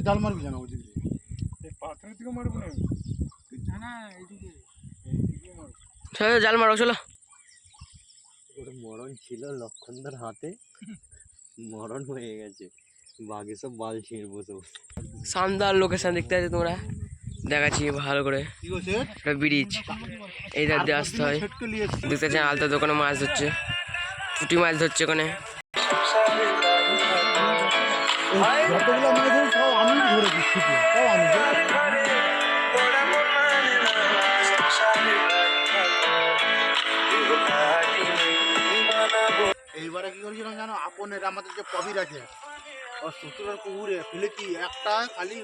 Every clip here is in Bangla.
জাল মারবি জানা ওদিকে চলো জাল মারো চলো। ওর মরণ ছিল লক্ষণদার হাতে, মরণ হয়ে গেছে, বাঘে সব বাল ছিঁড়ে বসে বসে। শানদার লোকেশন দেখতে আছে তোমরা, দেখাচ্ছি ভালো করে। ব্রিজ এই ধার দিয়ে আসতে হয়। দেখতে পাচ্ছেন আলতা দোকানে মাছ ধরছে, পুঁটি মাছ ধরছে ওখানে। যতগুলো মাছ ধরি সব আমি ধরে দিচ্ছি, সব আমি। এইবারে কি করেছিলাম জানো, আপনের আমাদের যে কবির আছে ওর শ্বশুরের পুকুরে ফেলেছি একটা খালি,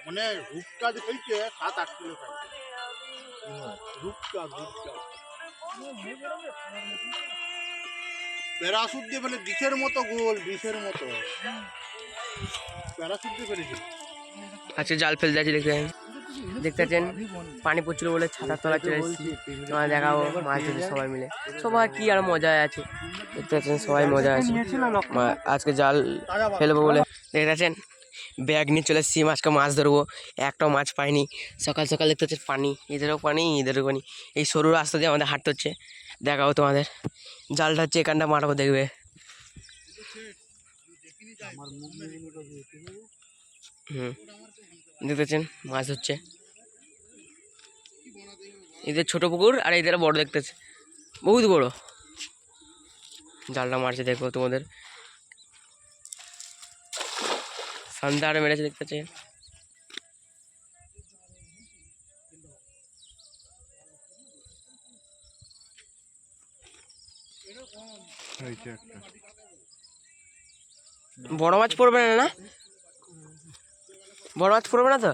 মানে রূপটা দেখেছে 7-8 কিলো খাই রূপটা প্যারাসুট দিয়ে ফেলে, ডিশের মতো গোল, ডিশের মতো প্যারাসুট দিয়ে ফেলেছি। আজকে জাল ফেলতে যাচ্ছি, দেখতে পাচ্ছেন পানি পড়ছিল বলে ছাতার তলায় চলে এসেছি। তোমার দেখাবো মাছ ধরছি সবাই মিলে, সবাই কি আর মজায় আছে। দেখতে পাচ্ছেন সবাই মজা আছে আজকে জাল ফেলবো বলে। দেখতে পাচ্ছেন ব্যাগ নিয়ে চলে এসেছি, আজকে মাছ ধরবো। একটাও মাছ পাইনি। সকাল সকাল দেখতে পাচ্ছেন পানি, এদেরও পানি এদেরও পানি, এই সরু রাস্তা দিয়ে আমাদের হাঁটতে হচ্ছে। দেখাবো তোমাদের জালটা হচ্ছে এখানটা মারবো, দেখবে। দেখতে পাচ্ছেন মাছ হচ্ছে, এদের ছোট পুকুর আর এদের বড়, দেখতেছে বহুত বড়। জালটা মারছে দেখো তোমাদের, সন্ধ্যা আরে মেরেছে, দেখতে পাচ্ছেন। বড় মাছ পড়বে না, না বড় মাছ পড়বে না তো,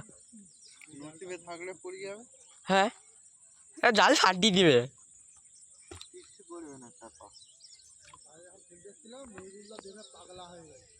থাকলে পড়ে যাবে। হ্যাঁ জাল ছাড় দিয়ে দিবে। কিছু করবে না, পাগলা হয়ে গেছে।